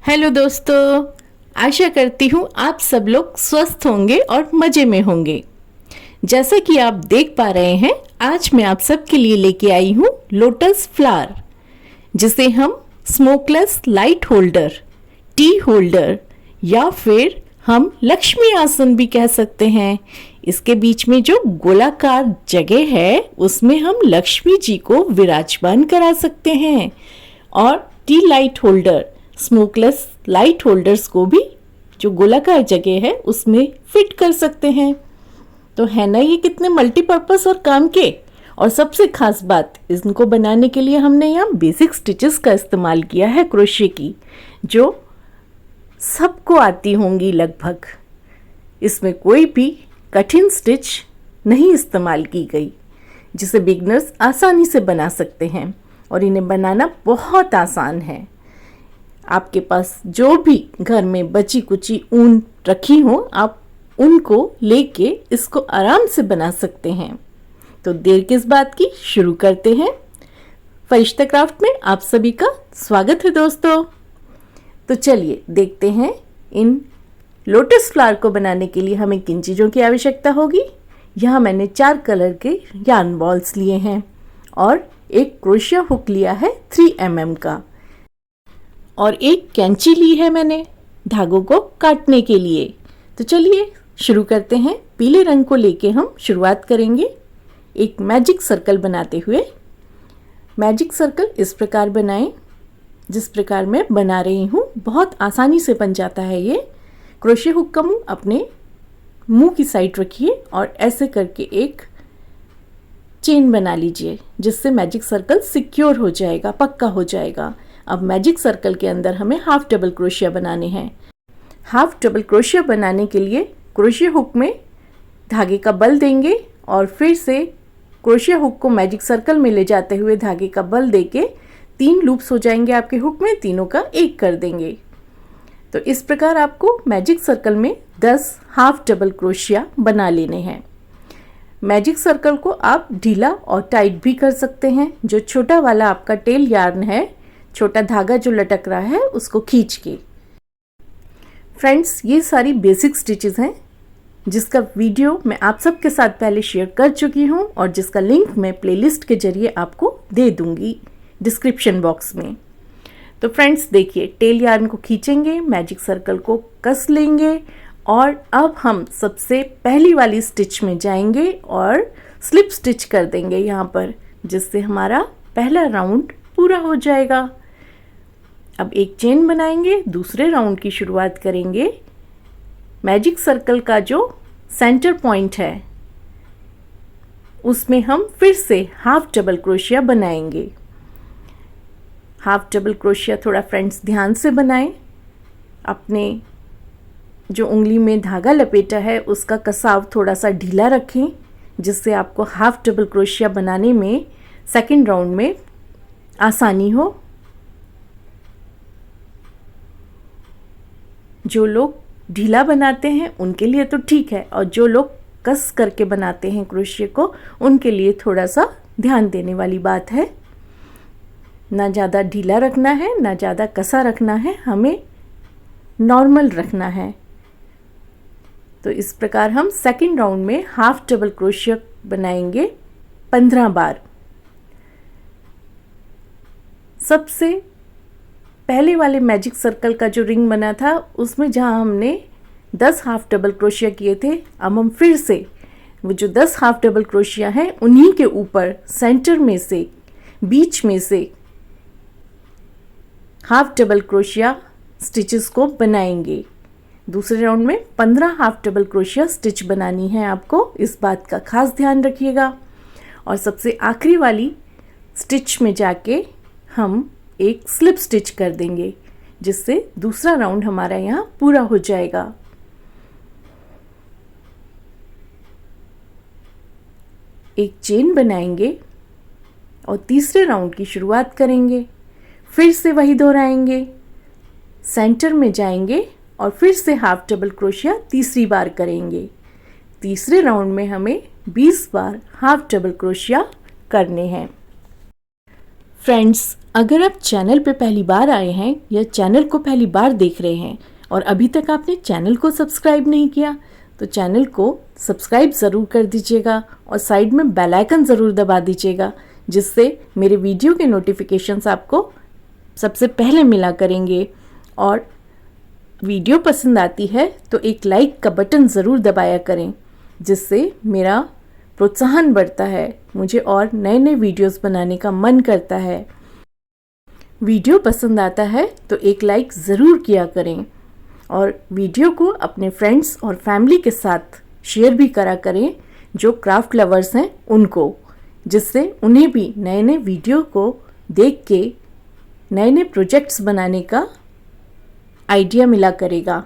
Hello दोस्तों, आशा करती हूँ आप सब लोग स्वस्थ होंगे और मज़े में होंगे। जैसा कि आप देख पा रहे हैं, आज मैं आप सबके लिए लेके आई हूँ लोटस फ्लावर, जिसे हम smokeless light holder, T holder या फिर हम लक्ष्मी आसन भी कह सकते हैं। इसके बीच में जो गोलाकार जगह है उसमें हम लक्ष्मी जी को विराजमान करा सकते हैं और T light holder, smokeless light holders को भी जो गोलाकार जगह है उसमें फिट कर सकते हैं। तो है ना ये कितने मल्टीपर्पस और काम के। और सबसे खास बात, इनको बनाने के लिए हमने यहाँ बेसिक स्टिचेस का इस्तेमाल किया है क्रोशे की, जो सबको आती होंगी लगभग। इसमें कोई भी कठिन स्टिच नहीं इस्तेमाल की गई, जिसे बिगनर्स आसानी से बना सकते हैं और इन्हें बनाना बहुत आसान है। आपके पास जो भी घर में बची कुची ऊन रखी हो, आप उनको लेके इसको आराम से बना सकते हैं। तो देर किस बात की, शुरू करते हैं। फरिश्ता क्राफ्ट में आप सभी का स्वागत है दोस्तों। तो चलिए देखते हैं इन लोटस फ्लावर को बनाने के लिए हमें किन चीज़ों की आवश्यकता होगी। यहाँ मैंने 4 कलर के यार्न बॉल्स लिए हैं और एक क्रोशिया हुक लिया है 3 mm का, और एक कैंची ली है मैंने धागों को काटने के लिए। तो चलिए शुरू करते हैं। पीले रंग को लेके हम शुरुआत करेंगे एक मैजिक सर्कल बनाते हुए। मैजिक सर्कल इस प्रकार बनाएं जिस प्रकार मैं बना रही हूँ, बहुत आसानी से बन जाता है ये। क्रोशे हुक का मुंह अपने मुंह की साइड रखिए और ऐसे करके एक चेन बना लीजिए, जिससे मैजिक सर्कल सिक्योर हो जाएगा, पक्का हो जाएगा। अब मैजिक सर्कल के अंदर हमें हाफ डबल क्रोशिया बनाने हैं। हाफ डबल क्रोशिया बनाने के लिए क्रोशिया हुक में धागे का बल देंगे और फिर से क्रोशिया हुक को मैजिक सर्कल में ले जाते हुए धागे का बल देके 3 लूप्स हो जाएंगे आपके हुक में, तीनों का एक कर देंगे। तो इस प्रकार आपको मैजिक सर्कल में 10 हाफ डबल क्रोशिया बना लेने हैं। मैजिक सर्कल को आप ढीला और टाइट भी कर सकते हैं। जो छोटा वाला आपका टेल यार्न है, छोटा धागा जो लटक रहा है, उसको खींच के। फ्रेंड्स, ये सारी बेसिक स्टिचेस हैं जिसका वीडियो मैं आप सबके साथ पहले शेयर कर चुकी हूँ और जिसका लिंक मैं प्लेलिस्ट के जरिए आपको दे दूंगी डिस्क्रिप्शन बॉक्स में। तो फ्रेंड्स देखिए, टेल यार्न को खींचेंगे, मैजिक सर्कल को कस लेंगे और अब हम सबसे पहली वाली स्टिच में जाएंगे और स्लिप स्टिच कर देंगे यहाँ पर, जिससे हमारा पहला राउंड पूरा हो जाएगा। अब एक चेन बनाएंगे, दूसरे राउंड की शुरुआत करेंगे। मैजिक सर्कल का जो सेंटर पॉइंट है उसमें हम फिर से हाफ डबल क्रोशिया बनाएंगे। हाफ डबल क्रोशिया थोड़ा फ्रेंड्स ध्यान से बनाएं। अपने जो उंगली में धागा लपेटा है उसका कसाव थोड़ा सा ढीला रखें, जिससे आपको हाफ डबल क्रोशिया बनाने में सेकंड राउंड में आसानी हो। जो लोग ढीला बनाते हैं उनके लिए तो ठीक है, और जो लोग कस करके बनाते हैं क्रोशिया को, उनके लिए थोड़ा सा ध्यान देने वाली बात है। ना ज़्यादा ढीला रखना है, ना ज़्यादा कसा रखना है, हमें नॉर्मल रखना है। तो इस प्रकार हम सेकंड राउंड में हाफ डबल क्रोशिया बनाएंगे 15 बार। सबसे पहले वाले मैजिक सर्कल का जो रिंग बना था उसमें जहां हमने 10 हाफ डबल क्रोशिया किए थे, अब हम फिर से वो जो 10 हाफ डबल क्रोशिया हैं उन्हीं के ऊपर सेंटर में से, बीच में से हाफ डबल क्रोशिया स्टिचेस को बनाएंगे। दूसरे राउंड में 15 हाफ डबल क्रोशिया स्टिच बनानी है आपको, इस बात का खास ध्यान रखिएगा। और सबसे आखिरी वाली स्टिच में जाके हम एक स्लिप स्टिच कर देंगे, जिससे दूसरा राउंड हमारा यहाँ पूरा हो जाएगा। एक चेन बनाएंगे और तीसरे राउंड की शुरुआत करेंगे। फिर से वही दोहराएंगे, सेंटर में जाएंगे और फिर से हाफ डबल क्रोशिया तीसरी बार करेंगे। तीसरे राउंड में हमें 20 बार हाफ डबल क्रोशिया करने हैं। फ्रेंड्स, अगर आप चैनल पे पहली बार आए हैं या चैनल को पहली बार देख रहे हैं और अभी तक आपने चैनल को सब्सक्राइब नहीं किया तो चैनल को सब्सक्राइब ज़रूर कर दीजिएगा और साइड में बेल आइकन ज़रूर दबा दीजिएगा, जिससे मेरे वीडियो के नोटिफिकेशंस आपको सबसे पहले मिला करेंगे। और वीडियो पसंद आती है तो एक लाइक का बटन ज़रूर दबाया करें, जिससे मेरा प्रोत्साहन बढ़ता है, मुझे और नए नए वीडियोस बनाने का मन करता है। वीडियो पसंद आता है तो एक लाइक ज़रूर किया करें और वीडियो को अपने फ्रेंड्स और फैमिली के साथ शेयर भी करा करें जो क्राफ्ट लवर्स हैं उनको, जिससे उन्हें भी नए नए वीडियो को देख के नए नए प्रोजेक्ट्स बनाने का आइडिया मिला करेगा।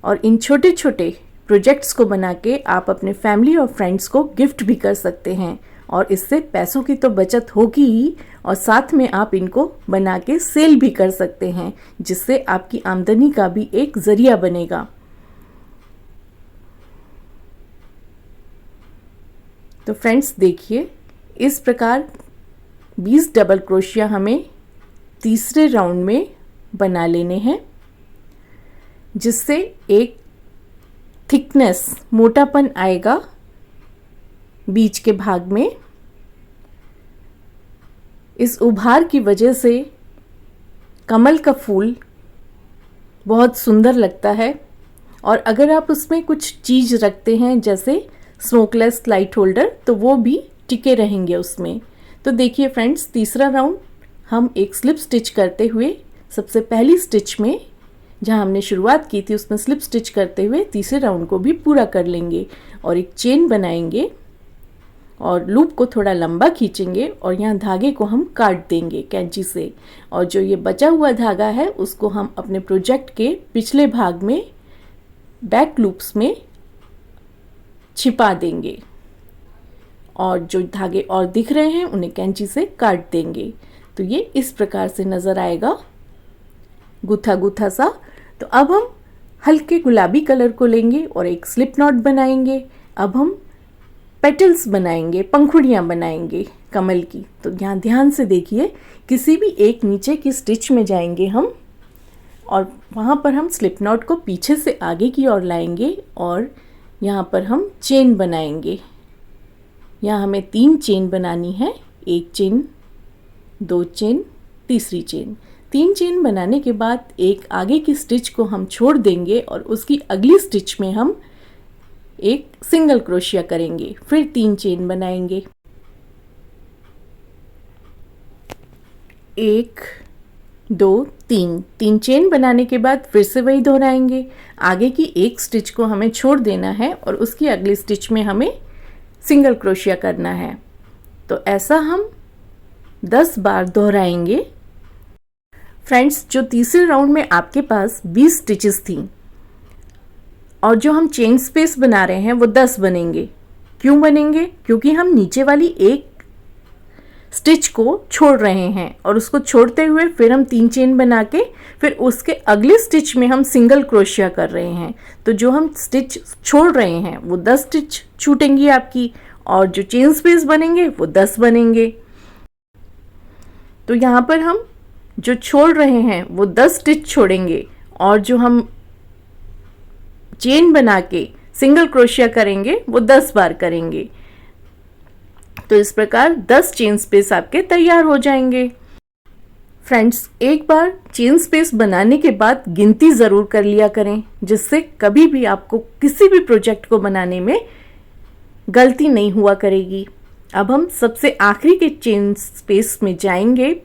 और इन छोटे छोटे प्रोजेक्ट्स को बना के आप अपने फैमिली और फ्रेंड्स को गिफ्ट भी कर सकते हैं और इससे पैसों की तो बचत होगी ही और साथ में आप इनको बना के सेल भी कर सकते हैं, जिससे आपकी आमदनी का भी एक ज़रिया बनेगा। तो फ्रेंड्स देखिए, इस प्रकार 20 डबल क्रोशिया हमें तीसरे राउंड में बना लेने हैं, जिससे एक थिकनेस, मोटापन आएगा बीच के भाग में। इस उभार की वजह से कमल का फूल बहुत सुंदर लगता है और अगर आप उसमें कुछ चीज़ रखते हैं जैसे स्मोकलेस लाइट होल्डर तो वो भी टिके रहेंगे उसमें। तो देखिए फ्रेंड्स, तीसरा राउंड हम एक स्लिप स्टिच करते हुए सबसे पहली स्टिच में जहाँ हमने शुरुआत की थी उसमें स्लिप स्टिच करते हुए तीसरे राउंड को भी पूरा कर लेंगे और एक चेन बनाएंगे और लूप को थोड़ा लंबा खींचेंगे और यहाँ धागे को हम काट देंगे कैंची से और जो ये बचा हुआ धागा है उसको हम अपने प्रोजेक्ट के पिछले भाग में बैक लूप्स में छिपा देंगे और जो धागे और दिख रहे हैं उन्हें कैंची से काट देंगे। तो ये इस प्रकार से नज़र आएगा गुथा गुथा सा। तो अब हम हल्के गुलाबी कलर को लेंगे और एक स्लिप नॉट बनाएंगे। अब हम पेटल्स बनाएंगे, पंखुड़ियाँ बनाएंगे कमल की। तो यहाँ ध्यान से देखिए, किसी भी एक नीचे की स्टिच में जाएंगे हम और वहाँ पर हम स्लिप नॉट को पीछे से आगे की ओर लाएंगे और यहाँ पर हम चेन बनाएंगे। यहाँ हमें 3 चेन बनानी है, 1 चेन, 2 चेन, तीसरी चेन। 3 चेन बनाने के बाद एक आगे की स्टिच को हम छोड़ देंगे और उसकी अगली स्टिच में हम एक सिंगल क्रोशिया करेंगे, फिर 3 चेन बनाएंगे। 1 2 3 चेन बनाने के बाद फिर से वही दोहराएंगे। आगे की एक स्टिच को हमें छोड़ देना है और उसकी अगली स्टिच में हमें सिंगल क्रोशिया करना है। तो ऐसा हम 10 बार दोहराएंगे। फ्रेंड्स, जो तीसरे राउंड में आपके पास 20 स्टिचेस थी और जो हम चेन स्पेस बना रहे हैं वो 10 बनेंगे। क्यों बनेंगे? क्योंकि हम नीचे वाली एक स्टिच को छोड़ रहे हैं और उसको छोड़ते हुए फिर हम 3 चेन बना के फिर उसके अगले स्टिच में हम सिंगल क्रोशिया कर रहे हैं। तो जो हम स्टिच छोड़ रहे हैं वो 10 स्टिच छूटेंगी आपकी और जो चेन स्पेस बनेंगे वो 10 बनेंगे। तो यहाँ पर हम जो छोड़ रहे हैं वो 10 स्टिच छोड़ेंगे और जो हम चेन बना के सिंगल क्रोशिया करेंगे वो 10 बार करेंगे। तो इस प्रकार 10 चेन स्पेस आपके तैयार हो जाएंगे। फ्रेंड्स, एक बार चेन स्पेस बनाने के बाद गिनती ज़रूर कर लिया करें, जिससे कभी भी आपको किसी भी प्रोजेक्ट को बनाने में गलती नहीं हुआ करेगी। अब हम सबसे आखिरी के चेन स्पेस में जाएंगे,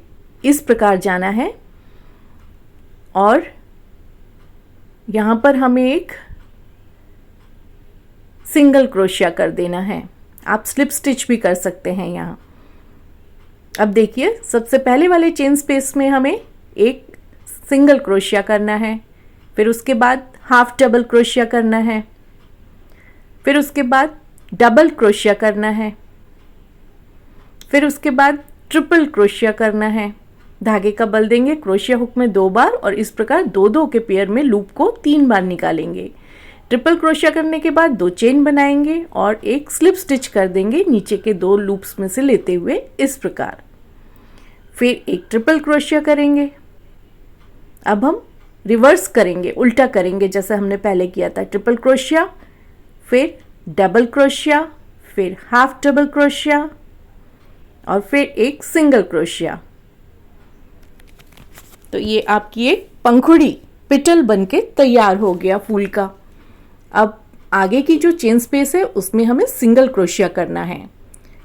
इस प्रकार जाना है और यहाँ पर हमें एक सिंगल क्रोशिया कर देना है। आप स्लिप स्टिच भी कर सकते हैं यहाँ। अब देखिए, सबसे पहले वाले चेन स्पेस में हमें एक सिंगल क्रोशिया करना है, फिर उसके बाद हाफ डबल क्रोशिया करना है, फिर उसके बाद डबल क्रोशिया करना है, फिर उसके बाद ट्रिपल क्रोशिया करना है। धागे का बल देंगे क्रोशिया हुक में 2 बार और इस प्रकार 2-2 के पेयर में लूप को 3 बार निकालेंगे। ट्रिपल क्रोशिया करने के बाद 2 चेन बनाएंगे और एक स्लिप स्टिच कर देंगे नीचे के 2 लूप्स में से लेते हुए, इस प्रकार। फिर एक ट्रिपल क्रोशिया करेंगे। अब हम रिवर्स करेंगे, उल्टा करेंगे जैसा हमने पहले किया था। ट्रिपल क्रोशिया, फिर डबल क्रोशिया, फिर हाफ डबल क्रोशिया और फिर एक सिंगल क्रोशिया। तो ये आपकी एक पंखुड़ी पिटल बनके तैयार हो गया फूल का। अब आगे की जो चेन स्पेस है उसमें हमें सिंगल क्रोशिया करना है।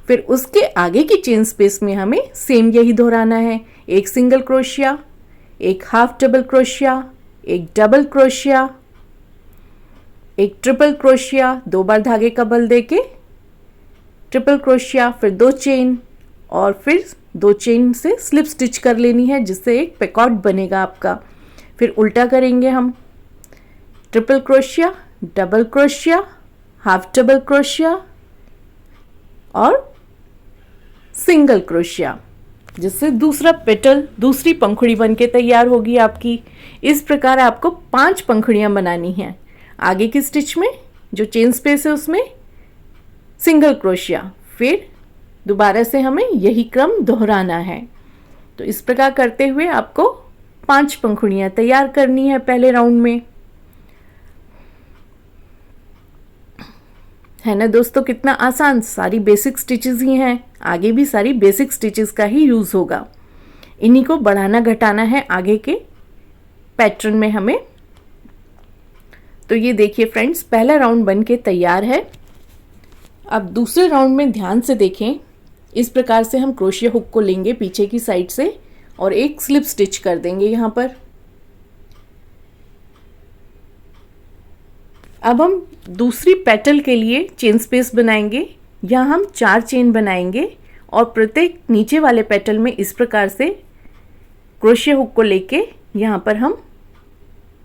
फिर उसके आगे की चेन स्पेस में हमें सेम यही दोहराना है। एक सिंगल क्रोशिया, एक हाफ डबल क्रोशिया, एक डबल क्रोशिया, एक ट्रिपल क्रोशिया, 2 बार धागे का बल देके ट्रिपल क्रोशिया, फिर 2 चेन और फिर 2 चेन से स्लिप स्टिच कर लेनी है जिससे एक पेकॉट बनेगा आपका। फिर उल्टा करेंगे हम। Triple crochet, double crochet, half double crochet और सिंगल क्रोशिया, जिससे दूसरा पेटल, दूसरी पंखुड़ी बनके तैयार होगी आपकी। इस प्रकार आपको 5 पंखुड़ियाँ बनानी हैं। आगे की स्टिच में जो चेन स्पेस है उसमें सिंगल क्रोशिया, फिर दोबारा से हमें यही क्रम दोहराना है। तो इस प्रकार करते हुए आपको 5 पंखुड़ियाँ तैयार करनी है पहले राउंड में। है ना दोस्तों, कितना आसान, सारी बेसिक स्टिचेस ही हैं। आगे भी सारी बेसिक स्टिचेस का ही यूज़ होगा। इन्हीं को बढ़ाना घटाना है आगे के पैटर्न में हमें। तो ये देखिए फ्रेंड्स, पहला राउंड बन के तैयार है। अब दूसरे राउंड में ध्यान से देखें। इस प्रकार से हम क्रोशिया हुक को लेंगे पीछे की साइड से और एक स्लिप स्टिच कर देंगे यहाँ पर। अब हम दूसरी पेटल के लिए चेन स्पेस बनाएंगे। यहाँ हम 4 चेन बनाएंगे और प्रत्येक नीचे वाले पेटल में इस प्रकार से क्रोशिया हुक को लेके यहाँ पर हम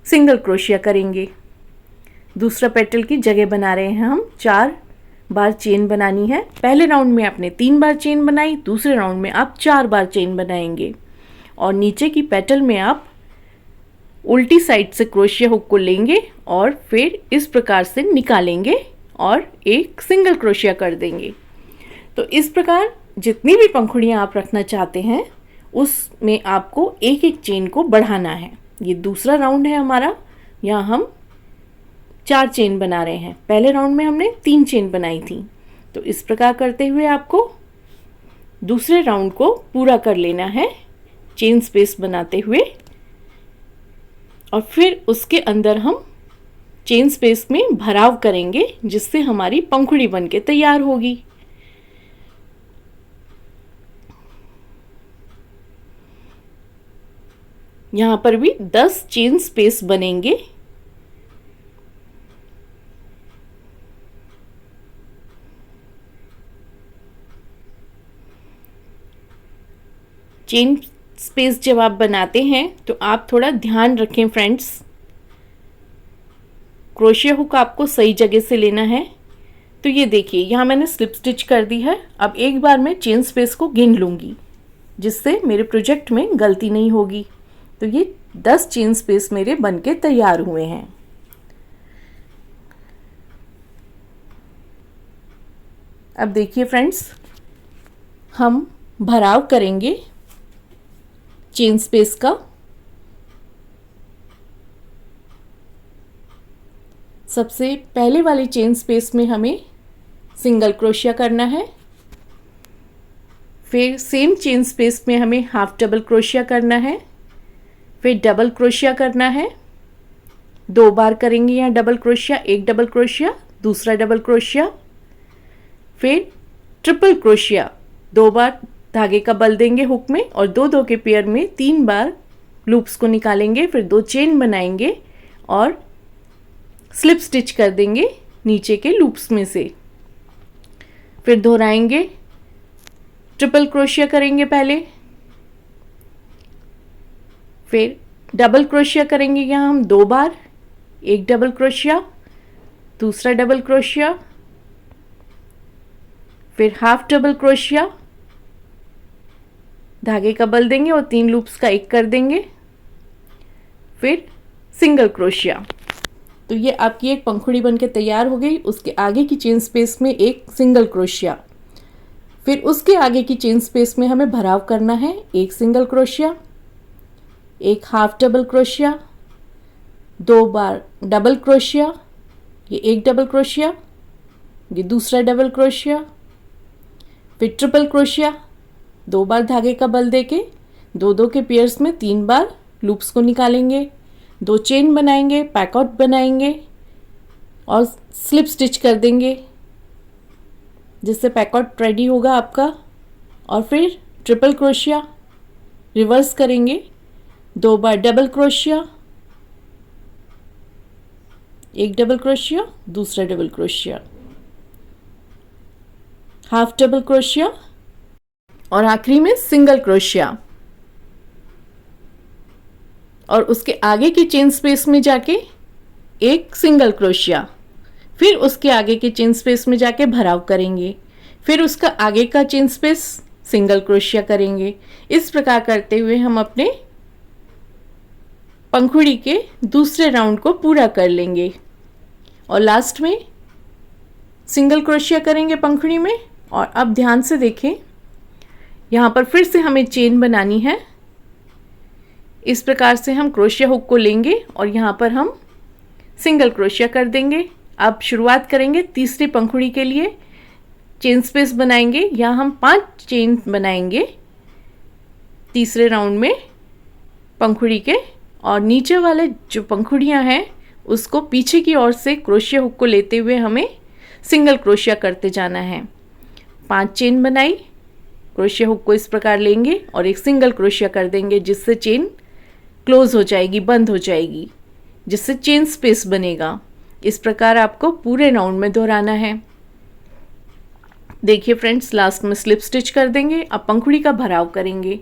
सिंगल क्रोशिया करेंगे। दूसरा पेटल की जगह बना रहे हैं हम। 4 बार चेन बनानी है। पहले राउंड में आपने 3 बार चेन बनाई, दूसरे राउंड में आप 4 बार चेन बनाएंगे और नीचे की पेटल में आप उल्टी साइड से क्रोशिया हुक को लेंगे और फिर इस प्रकार से निकालेंगे और एक सिंगल क्रोशिया कर देंगे। तो इस प्रकार जितनी भी पंखुड़ियाँ आप रखना चाहते हैं उसमें आपको एक एक चेन को बढ़ाना है। ये दूसरा राउंड है हमारा। यहाँ हम 4 चेन बना रहे हैं। पहले राउंड में हमने 3 चेन बनाई थी। तो इस प्रकार करते हुए आपको दूसरे राउंड को पूरा कर लेना है चेन स्पेस बनाते हुए और फिर उसके अंदर हम चेन स्पेस में भराव करेंगे जिससे हमारी पंखुड़ी बनके तैयार होगी। यहाँ पर भी 10 चेन स्पेस बनेंगे। चेन स्पेस जब आप बनाते हैं तो आप थोड़ा ध्यान रखें फ्रेंड्स, क्रोशिया हुक आपको सही जगह से लेना है। तो ये देखिए यहाँ मैंने स्लिप स्टिच कर दी है। अब एक बार मैं चेन स्पेस को गिन लूँगी जिससे मेरे प्रोजेक्ट में गलती नहीं होगी। तो ये 10 चेन स्पेस मेरे बनके तैयार हुए हैं। अब देखिए फ्रेंड्स, हम भराव करेंगे चेन स्पेस का। सबसे पहले वाली चेन स्पेस में हमें सिंगल क्रोशिया करना है। फिर सेम चेन स्पेस में हमें हाफ डबल क्रोशिया करना है। फिर डबल क्रोशिया करना है। 2 बार करेंगे यहाँ डबल क्रोशिया, एक डबल क्रोशिया, दूसरा डबल क्रोशिया। फिर ट्रिपल क्रोशिया, 2 बार धागे का बल देंगे हुक में और 2-2 के पेयर में 3 बार लूप्स को निकालेंगे। फिर 2 चेन बनाएंगे और स्लिप स्टिच कर देंगे नीचे के लूप्स में से। फिर दोहराएंगे, ट्रिपल क्रोशिया करेंगे पहले, फिर डबल क्रोशिया करेंगे यहाँ हम 2 बार, एक डबल क्रोशिया, दूसरा डबल क्रोशिया, फिर हाफ डबल क्रोशिया, धागे का बल देंगे और 3 लूप्स का एक कर देंगे, फिर सिंगल क्रोशिया। तो ये आपकी एक पंखुड़ी बनके तैयार हो गई। उसके आगे की चेन स्पेस में एक सिंगल क्रोशिया, फिर उसके आगे की चेन स्पेस में हमें भराव करना है, एक सिंगल क्रोशिया, एक हाफ डबल क्रोशिया, 2 बार डबल क्रोशिया, ये एक डबल क्रोशिया, ये दूसरा डबल क्रोशिया, फिर ट्रिपल क्रोशिया, 2 बार धागे का बल देके दो के पेयर्स में 3 बार लूप्स को निकालेंगे, 2 चेन बनाएंगे, पैकआउट बनाएंगे और स्लिप स्टिच कर देंगे, जिससे पैकआउट रेडी होगा आपका। और फिर ट्रिपल क्रोशिया, रिवर्स करेंगे, 2 बार डबल क्रोशिया, एक डबल क्रोशिया, दूसरा double crochet, half double crochet और आखिरी में सिंगल क्रोशिया। और उसके आगे की चेन स्पेस में जाके एक सिंगल क्रोशिया, फिर उसके आगे के चेन स्पेस में जाके भराव करेंगे, फिर उसका आगे का चेन स्पेस सिंगल क्रोशिया करेंगे। इस प्रकार करते हुए हम अपने पंखुड़ी के दूसरे राउंड को पूरा कर लेंगे और लास्ट में सिंगल क्रोशिया करेंगे पंखुड़ी में। और अब ध्यान से देखें, यहाँ पर फिर से हमें चेन बनानी है। इस प्रकार से हम क्रोशिया हुक को लेंगे और यहाँ पर हम सिंगल क्रोशिया कर देंगे। अब शुरुआत करेंगे तीसरी पंखुड़ी के लिए, चेन स्पेस बनाएंगे। यहाँ हम 5 चेन बनाएंगे तीसरे राउंड में पंखुड़ी के, और नीचे वाले जो पंखुड़ियाँ हैं उसको पीछे की ओर से क्रोशिया हुक को लेते हुए हमें सिंगल क्रोशिया करते जाना है। 5 चेन बनाई, क्रोशिया हुक को इस प्रकार लेंगे और एक सिंगल क्रोशिया कर देंगे, जिससे चेन क्लोज हो जाएगी, बंद हो जाएगी, जिससे चेन स्पेस बनेगा। इस प्रकार आपको पूरे राउंड में दोहराना है। देखिए फ्रेंड्स, लास्ट में स्लिप स्टिच कर देंगे। अब पंखुड़ी का भराव करेंगे।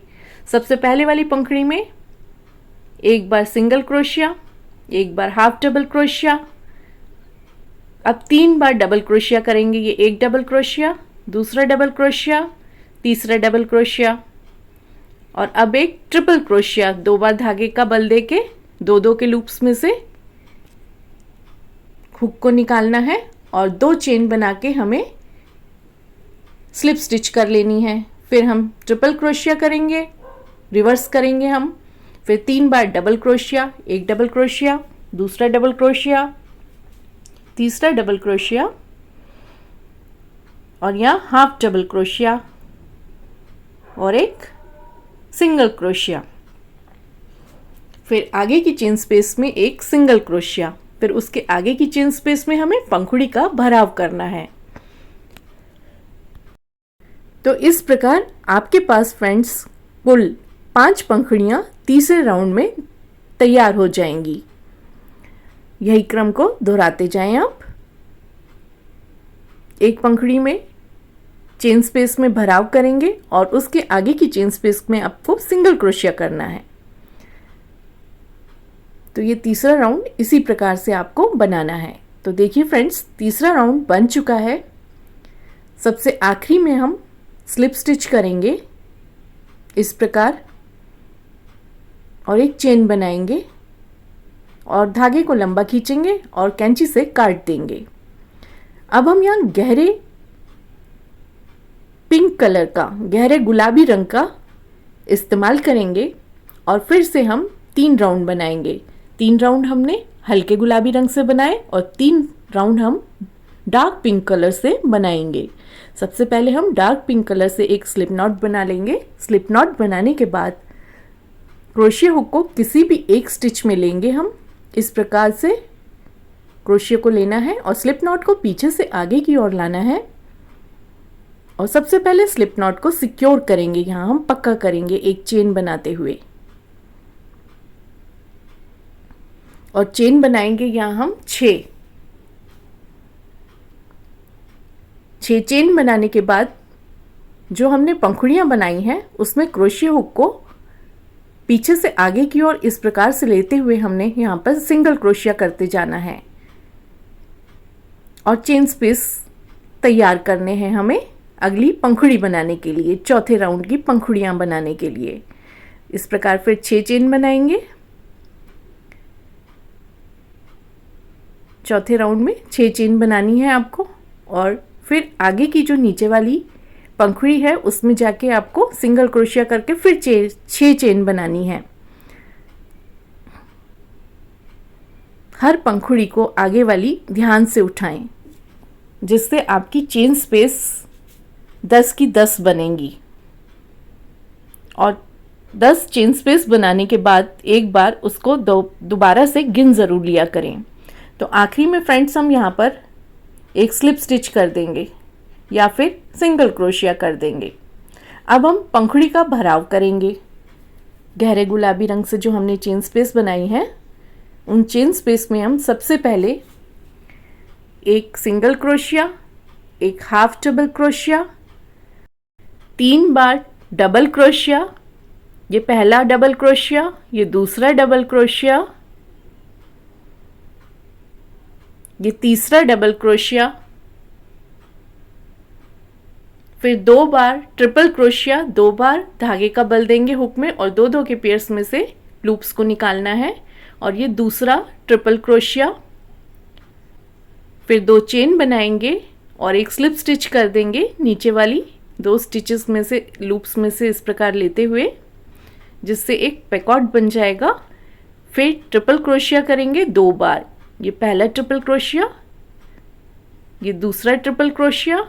सबसे पहले वाली पंखुड़ी में एक बार सिंगल क्रोशिया, एक बार हाफ डबल क्रोशिया, अब 3 बार डबल क्रोशिया करेंगे। ये एक डबल क्रोशिया, दूसरा डबल क्रोशिया, तीसरा डबल क्रोशिया और अब एक ट्रिपल क्रोशिया। 2 बार धागे का बल देके 2 के लूप्स में से हुक को निकालना है और 2 चेन बना के हमें स्लिप स्टिच कर लेनी है। फिर हम ट्रिपल क्रोशिया करेंगे, रिवर्स करेंगे हम, फिर 3 बार डबल क्रोशिया, एक डबल क्रोशिया, दूसरा डबल क्रोशिया, तीसरा डबल क्रोशिया और यहाँ हाफ डबल क्रोशिया और एक सिंगल क्रोशिया। फिर आगे की चेन स्पेस में एक सिंगल क्रोशिया, फिर उसके आगे की चेन स्पेस में हमें पंखुड़ी का भराव करना है। तो इस प्रकार आपके पास फ्रेंड्स कुल 5 पंखुड़ियाँ तीसरे राउंड में तैयार हो जाएंगी। यही क्रम को दोहराते जाएं आप। एक पंखुड़ी में चेन स्पेस में भराव करेंगे और उसके आगे की चेन स्पेस में आपको सिंगल क्रोशिया करना है। तो ये तीसरा राउंड इसी प्रकार से आपको बनाना है। तो देखिए फ्रेंड्स, तीसरा राउंड बन चुका है। सबसे आखिरी में हम स्लिप स्टिच करेंगे इस प्रकार और एक चेन बनाएंगे और धागे को लंबा खींचेंगे और कैंची से काट देंगे। अब हम यहाँ गहरे पिंक कलर का, गहरे गुलाबी रंग का इस्तेमाल करेंगे और फिर से हम 3 राउंड बनाएंगे। 3 राउंड हमने हल्के गुलाबी रंग से बनाए और 3 राउंड हम डार्क पिंक कलर से बनाएंगे। सबसे पहले हम डार्क पिंक कलर से एक स्लिप नॉट बना लेंगे। स्लिप नॉट बनाने के बाद क्रोशिया हुक को किसी भी एक स्टिच में लेंगे। हम इस प्रकार से क्रोशिया को लेना है और स्लिप नॉट को पीछे से आगे की ओर लाना है और सबसे पहले स्लिप नॉट को सिक्योर करेंगे। यहाँ हम पक्का करेंगे एक चेन बनाते हुए और चेन बनाएंगे यहाँ हम 6 चेन बनाने के बाद जो हमने पंखुड़ियाँ बनाई हैं उसमें क्रोशिया हुक को पीछे से आगे की ओर इस प्रकार से लेते हुए हमने यहाँ पर सिंगल क्रोशिया करते जाना है और चेन स्पेस तैयार करने हैं हमें अगली पंखुड़ी बनाने के लिए, चौथे राउंड की पंखुड़ियाँ बनाने के लिए। इस प्रकार फिर 6 चेन बनाएंगे। चौथे राउंड में 6 चेन बनानी है आपको और फिर आगे की जो नीचे वाली पंखुड़ी है उसमें जाके आपको सिंगल क्रोशिया करके फिर 6 चेन बनानी है। हर पंखुड़ी को आगे वाली ध्यान से उठाएं, जिससे आपकी चेन स्पेस 10 की 10 बनेंगी। और 10 चेन स्पेस बनाने के बाद एक बार उसको दोबारा से गिन ज़रूर लिया करें। तो आखिरी में फ्रेंड्स हम यहाँ पर एक स्लिप स्टिच कर देंगे या फिर सिंगल क्रोशिया कर देंगे। अब हम पंखुड़ी का भराव करेंगे। गहरे गुलाबी रंग से जो हमने चेन स्पेस बनाई है, उन चेन स्पेस में हम सबसे पहले एक सिंगल क्रोशिया, एक हाफ डबल क्रोशिया, 3 बार डबल क्रोशिया, ये पहला डबल क्रोशिया, ये दूसरा डबल क्रोशिया, ये तीसरा डबल क्रोशिया, फिर 2 बार ट्रिपल क्रोशिया, 2 बार धागे का बल देंगे हुक में और दो के पेयर्स में से लूप्स को निकालना है। और ये दूसरा ट्रिपल क्रोशिया, फिर 2 चेन बनाएंगे और एक स्लिप स्टिच कर देंगे नीचे वाली 2 स्टिचेस में से, लूप्स में से इस प्रकार लेते हुए, जिससे एक पैकॉट बन जाएगा। फिर ट्रिपल क्रोशिया करेंगे 2 बार, ये पहला ट्रिपल क्रोशिया, ये दूसरा ट्रिपल क्रोशिया।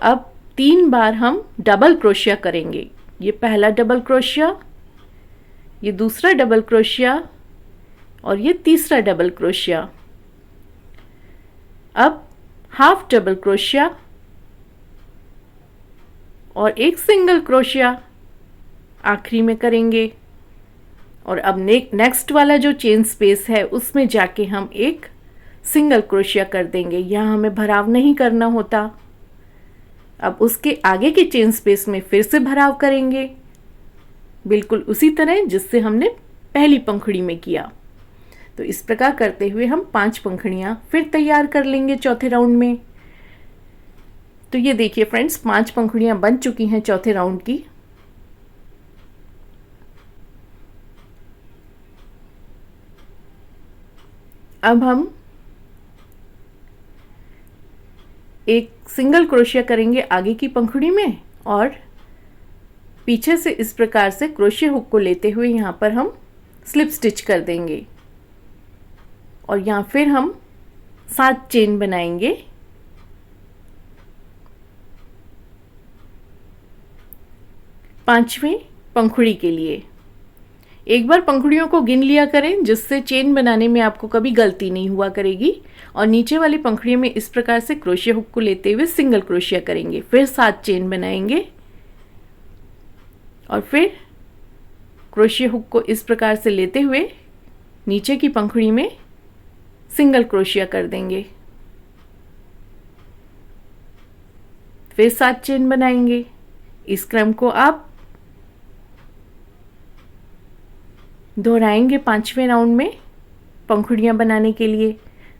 अब 3 बार हम डबल क्रोशिया करेंगे, ये पहला डबल क्रोशिया, ये दूसरा डबल क्रोशिया और ये तीसरा डबल क्रोशिया। अब हाफ डबल क्रोशिया और एक सिंगल क्रोशिया आखिरी में करेंगे। और अब नेक्स्ट वाला जो चेन स्पेस है उसमें जाके हम एक सिंगल क्रोशिया कर देंगे। यहाँ हमें भराव नहीं करना होता। अब उसके आगे के चेन स्पेस में फिर से भराव करेंगे, बिल्कुल उसी तरह जिससे हमने पहली पंखुड़ी में किया। तो इस प्रकार करते हुए हम 5 पंखुड़ियाँ फिर तैयार कर लेंगे चौथे राउंड में। तो ये देखिए फ्रेंड्स, 5 पंखुड़ियाँ बन चुकी हैं चौथे राउंड की। अब हम एक सिंगल क्रोशिया करेंगे आगे की पंखुड़ी में और पीछे से इस प्रकार से क्रोशिया हुक को लेते हुए यहाँ पर हम स्लिप स्टिच कर देंगे और यहाँ फिर हम 7 चेन बनाएंगे। पांचवें पंखुड़ी के लिए एक बार पंखुड़ियों को गिन लिया करें, जिससे चेन बनाने में आपको कभी गलती नहीं हुआ करेगी। और नीचे वाली पंखुड़ी में इस प्रकार से क्रोशिया हुक को लेते हुए सिंगल क्रोशिया करेंगे, फिर 7 चेन बनाएंगे और फिर क्रोशिया हुक को इस प्रकार से लेते हुए नीचे की पंखुड़ी में सिंगल क्रोशिया कर देंगे, फिर 7 चेन बनाएंगे। इस क्रम को आप दोहराएंगे 5वें राउंड में। पंखुड़ियाँ बनाने के लिए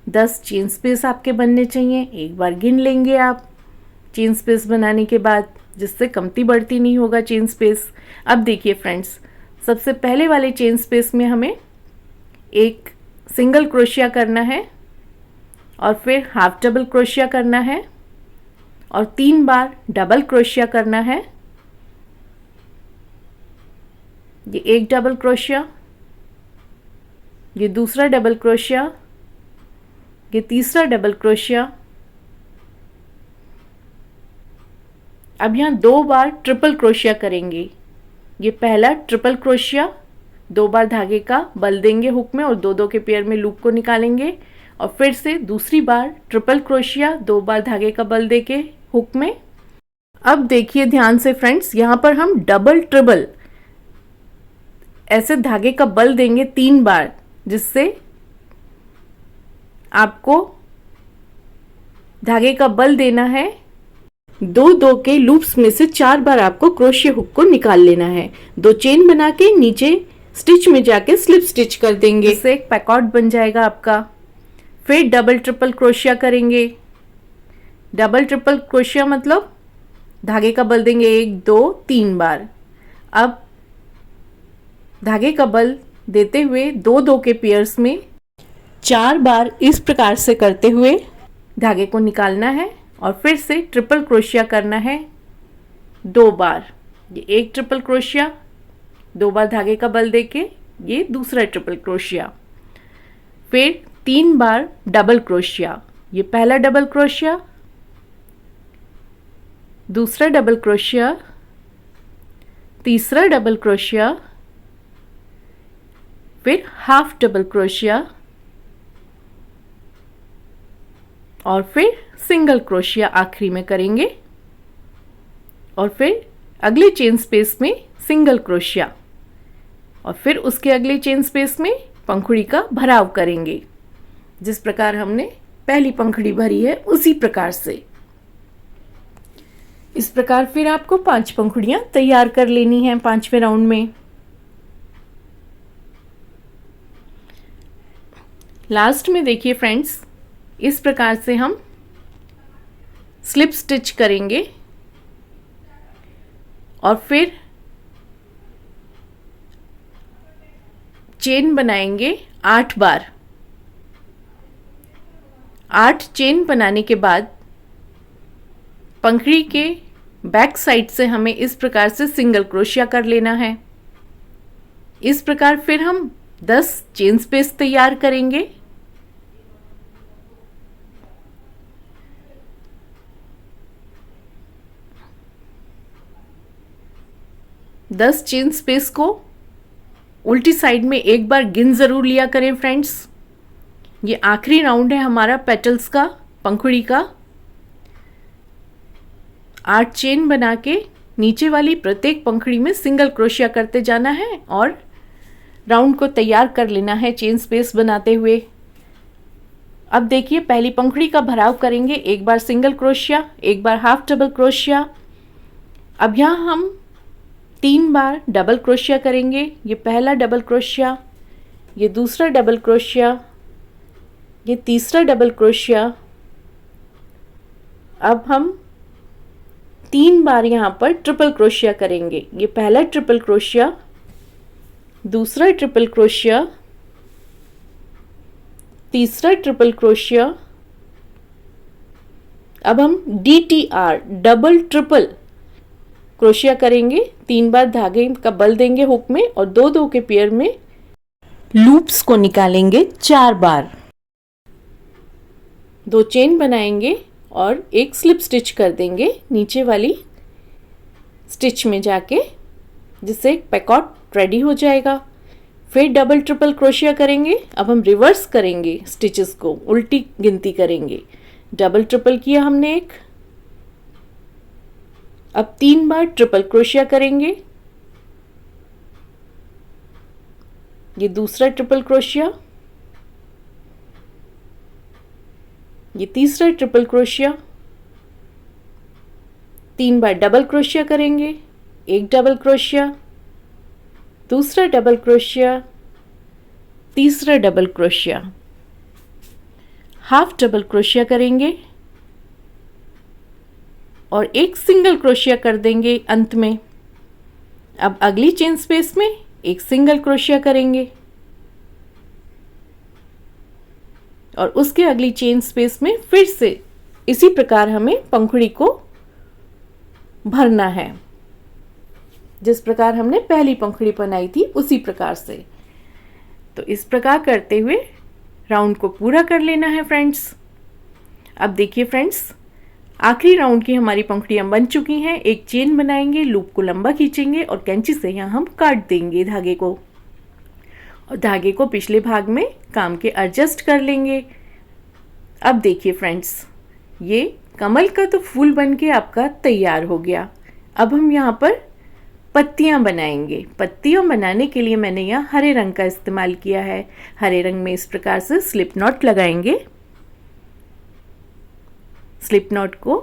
10 चेन स्पेस आपके बनने चाहिए। एक बार गिन लेंगे आप चेन स्पेस बनाने के बाद, जिससे कमती बढ़ती नहीं होगा चेन स्पेस। अब देखिए फ्रेंड्स, सबसे पहले वाले चेन स्पेस में हमें एक सिंगल क्रोशिया करना है और फिर हाफ डबल क्रोशिया करना है और 3 बार डबल क्रोशिया करना है। ये एक डबल क्रोशिया, ये दूसरा डबल क्रोशिया, ये तीसरा डबल क्रोशिया। अब यहाँ 2 बार ट्रिपल क्रोशिया करेंगे। ये पहला ट्रिपल क्रोशिया, 2 बार धागे का बल देंगे हुक में और 2 के पेयर में लूप को निकालेंगे और फिर से दूसरी बार ट्रिपल क्रोशिया, 2 बार धागे का बल देके हुक में। अब देखिए ध्यान से फ्रेंड्स, यहाँ पर हम डबल ट्रिपल ऐसे धागे का बल देंगे 3 बार, जिससे आपको धागे का बल देना है 2 के लूप्स में से 4 बार आपको क्रोशिया हुक को निकाल लेना है। 2 चेन बना के नीचे स्टिच में जाके स्लिप स्टिच कर देंगे, इससे एक पैकॉट बन जाएगा आपका। फिर डबल ट्रिपल क्रोशिया करेंगे। डबल ट्रिपल क्रोशिया मतलब धागे का बल देंगे 1 2 3 बार। अब धागे का बल देते हुए 2 के पेयर्स में 4 बार इस प्रकार से करते हुए धागे को निकालना है और फिर से ट्रिपल क्रोशिया करना है 2 बार। ये एक ट्रिपल क्रोशिया, 2 बार धागे का बल देके ये दूसरा ट्रिपल क्रोशिया, फिर 3 बार डबल क्रोशिया। ये पहला डबल क्रोशिया, दूसरा डबल क्रोशिया, तीसरा डबल क्रोशिया, फिर हाफ डबल क्रोशिया और फिर सिंगल क्रोशिया आखिरी में करेंगे और फिर अगले चेन स्पेस में सिंगल क्रोशिया और फिर उसके अगले चेन स्पेस में पंखुड़ी का भराव करेंगे। जिस प्रकार हमने पहली पंखुड़ी भरी है उसी प्रकार से। इस प्रकार फिर आपको 5 पंखुड़ियां तैयार कर लेनी हैं 5वें राउंड में। लास्ट में देखिए फ्रेंड्स, इस प्रकार से हम स्लिप स्टिच करेंगे और फिर चेन बनाएंगे 8 बार। 8 चेन बनाने के बाद पंखुड़ी के बैक साइड से हमें इस प्रकार से सिंगल क्रोशिया कर लेना है। इस प्रकार फिर हम 10 चेन स्पेस तैयार करेंगे। दस चेन स्पेस को उल्टी साइड में एक बार गिन ज़रूर लिया करें फ्रेंड्स। ये आखिरी राउंड है हमारा पेटल्स का, पंखुड़ी का। 8 चेन बना के नीचे वाली प्रत्येक पंखुड़ी में सिंगल क्रोशिया करते जाना है और राउंड को तैयार कर लेना है चेन स्पेस बनाते हुए। अब देखिए, पहली पंखुड़ी का भराव करेंगे, एक बार सिंगल क्रोशिया, एक बार हाफ डबल क्रोशिया। अब यहाँ हम 3 बार डबल क्रोशिया करेंगे। ये पहला डबल क्रोशिया, ये दूसरा डबल क्रोशिया, ये तीसरा डबल क्रोशिया। अब हम 3 बार यहाँ पर ट्रिपल क्रोशिया करेंगे। ये पहला ट्रिपल क्रोशिया, दूसरा ट्रिपल क्रोशिया, तीसरा ट्रिपल क्रोशिया। अब हम DTR डबल ट्रिपल क्रोशिया करेंगे। 3 बार धागे का बल देंगे हुक में और 2-2 के पेयर में लूप्स को निकालेंगे 4 बार। 2 चेन बनाएंगे और एक स्लिप स्टिच कर देंगे नीचे वाली स्टिच में जाके, जिससे पैकॉट रेडी हो जाएगा। फिर डबल ट्रिपल क्रोशिया करेंगे। अब हम रिवर्स करेंगे स्टिचेस को, उल्टी गिनती करेंगे। डबल ट्रिपल किया हमने एक, अब 3 बार ट्रिपल क्रोशिया करेंगे। ये दूसरा ट्रिपल क्रोशिया, ये तीसरा ट्रिपल क्रोशिया। 3 बार डबल क्रोशिया करेंगे, एक डबल क्रोशिया, दूसरा डबल क्रोशिया, तीसरा double crochet. Half double crochet करेंगे और एक सिंगल क्रोशिया कर देंगे अंत में। अब अगली चेन स्पेस में एक सिंगल क्रोशिया करेंगे और उसके अगली चेन स्पेस में फिर से इसी प्रकार हमें पंखुड़ी को भरना है। जिस प्रकार हमने पहली पंखुड़ी बनाई थी उसी प्रकार से। तो इस प्रकार करते हुए राउंड को पूरा कर लेना है फ्रेंड्स। अब देखिए फ्रेंड्स, आखिरी राउंड की हमारी पंखुड़ियाँ बन चुकी हैं। एक चेन बनाएंगे, लूप को लंबा खींचेंगे और कैंची से यहाँ हम काट देंगे धागे को और धागे को पिछले भाग में काम के एडजस्ट कर लेंगे। अब देखिए फ्रेंड्स, ये कमल का तो फूल बन के आपका तैयार हो गया। अब हम यहाँ पर पत्तियाँ बनाएंगे। पत्तियाँ बनाने के लिए मैंने यहाँ हरे रंग का इस्तेमाल किया है। हरे रंग में इस प्रकार से स्लिप नॉट लगाएंगे। स्लिप नॉट को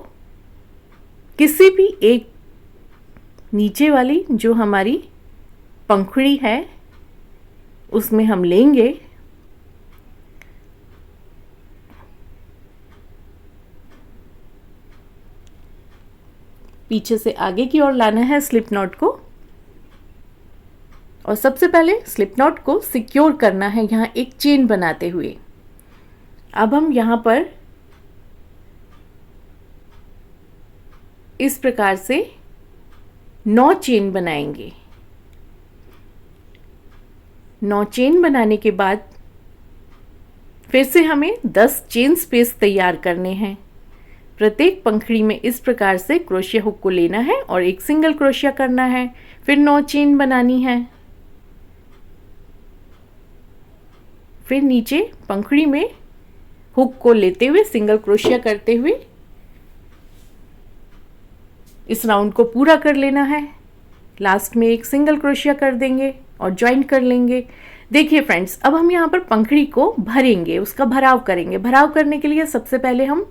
किसी भी एक नीचे वाली जो हमारी पंखुड़ी है उसमें हम लेंगे पीछे से आगे की ओर लाना है स्लिप नॉट को और सबसे पहले स्लिप नॉट को सिक्योर करना है यहाँ एक चेन बनाते हुए। अब हम यहाँ पर इस प्रकार से 9 चेन बनाएंगे। 9 चेन बनाने के बाद फिर से हमें 10 चेन स्पेस तैयार करने हैं। प्रत्येक पंखुड़ी में इस प्रकार से क्रोशिया हुक को लेना है और एक सिंगल क्रोशिया करना है, फिर 9 चेन बनानी है। फिर नीचे पंखुड़ी में हुक को लेते हुए सिंगल क्रोशिया करते हुए इस राउंड को पूरा कर लेना है। लास्ट में एक सिंगल क्रोशिया कर देंगे और ज्वाइन कर लेंगे। देखिए फ्रेंड्स, अब हम यहाँ पर पंखुड़ी को भरेंगे, उसका भराव करेंगे। भराव करने के लिए सबसे पहले हम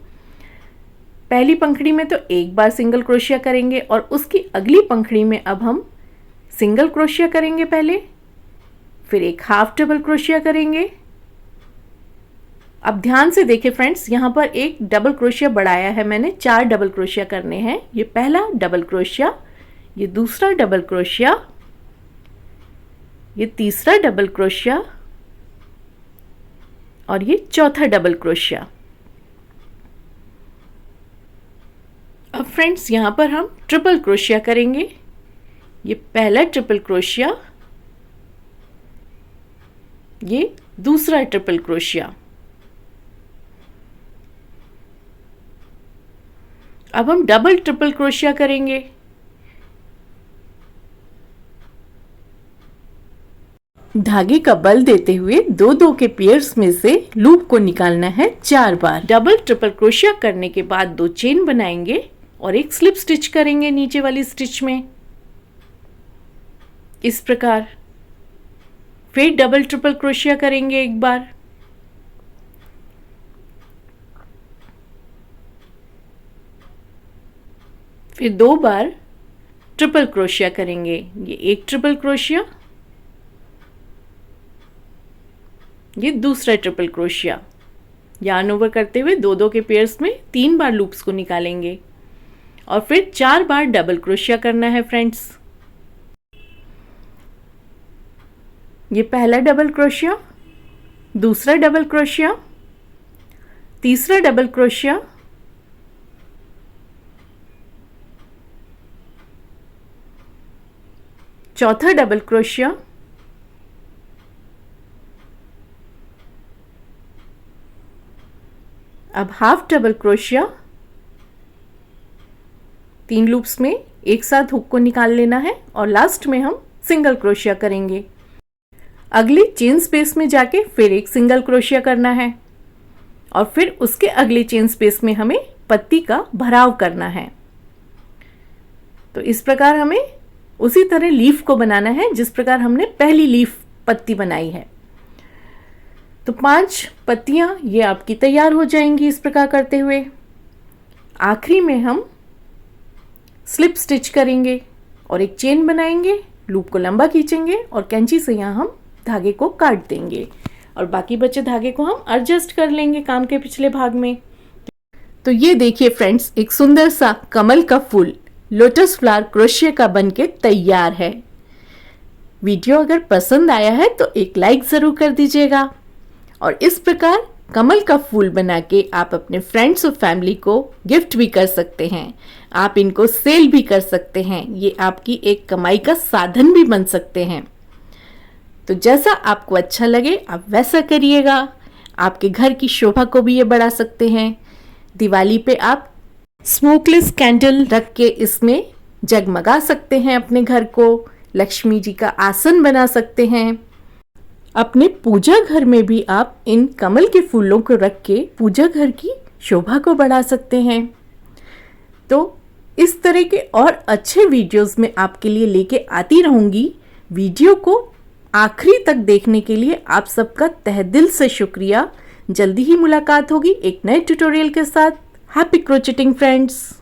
पहली पंखुड़ी में तो एक बार सिंगल क्रोशिया करेंगे और उसकी अगली पंखुड़ी में अब हम सिंगल क्रोशिया करेंगे पहले, फिर एक हाफ डबल क्रोशिया करेंगे। अब ध्यान से देखिए फ्रेंड्स, यहाँ पर एक डबल क्रोशिया बढ़ाया है मैंने, 4 डबल क्रोशिया करने हैं। ये पहला डबल क्रोशिया, ये दूसरा डबल क्रोशिया, ये तीसरा डबल क्रोशिया और ये चौथा डबल क्रोशिया। अब फ्रेंड्स यहाँ पर हम ट्रिपल क्रोशिया करेंगे। ये पहला ट्रिपल क्रोशिया, ये दूसरा ट्रिपल क्रोशिया। अब हम डबल ट्रिपल क्रोशिया करेंगे। धागे का बल देते हुए 2-2 के पेयर्स में से लूप को निकालना है 4 बार। डबल ट्रिपल क्रोशिया करने के बाद 2 चेन बनाएंगे और एक स्लिप स्टिच करेंगे नीचे वाली स्टिच में, इस प्रकार। फिर डबल ट्रिपल क्रोशिया करेंगे एक बार, फिर 2 बार ट्रिपल क्रोशिया करेंगे। ये एक ट्रिपल क्रोशिया, ये दूसरा ट्रिपल क्रोशिया। यार्न ओवर करते हुए 2-2 के पेयर्स में 3 बार लूप्स को निकालेंगे और फिर 4 बार डबल क्रोशिया करना है फ्रेंड्स। ये पहला डबल क्रोशिया, दूसरा डबल क्रोशिया, तीसरा डबल क्रोशिया, चौथा डबल क्रोशिया, अब हाफ डबल क्रोशिया। 3 लूप्स में एक साथ हुक को निकाल लेना है और लास्ट में हम सिंगल क्रोशिया करेंगे। अगली चेन स्पेस में जाके फिर एक सिंगल क्रोशिया करना है और फिर उसके अगले चेन स्पेस में हमें पत्ती का भराव करना है। तो इस प्रकार हमें उसी तरह लीफ को बनाना है जिस प्रकार हमने पहली लीफ पत्ती बनाई है। तो 5 पत्तियां ये आपकी तैयार हो जाएंगी इस प्रकार करते हुए। आखिरी में हम स्लिप स्टिच करेंगे और एक चेन बनाएंगे, लूप को लंबा खींचेंगे और कैंची से यहाँ हम धागे को काट देंगे और बाकी बचे धागे को हम एडजस्ट कर लेंगे काम के पिछले भाग में। तो ये देखिए फ्रेंड्स, एक सुंदर सा कमल का फूल लोटस फ्लावर क्रोशिया का बनके तैयार है। वीडियो अगर पसंद आया है तो एक लाइक ज़रूर कर दीजिएगा और इस प्रकार कमल का फूल बना के आप अपने फ्रेंड्स और फैमिली को गिफ्ट भी कर सकते हैं। आप इनको सेल भी कर सकते हैं, ये आपकी एक कमाई का साधन भी बन सकते हैं। तो जैसा आपको अच्छा लगे आप वैसा करिएगा। आपके घर की शोभा को भी ये बढ़ा सकते हैं। दिवाली पे आप स्मोकलेस कैंडल रख के इसमें जगमगा सकते हैं अपने घर को। लक्ष्मी जी का आसन बना सकते हैं। अपने पूजा घर में भी आप इन कमल के फूलों को रख के पूजा घर की शोभा को बढ़ा सकते हैं। तो इस तरह के और अच्छे वीडियोस में आपके लिए लेके आती रहूंगी। वीडियो को आखिरी तक देखने के लिए आप सबका तहे दिल से शुक्रिया। जल्दी ही मुलाकात होगी एक नए ट्यूटोरियल के साथ। Happy crocheting friends.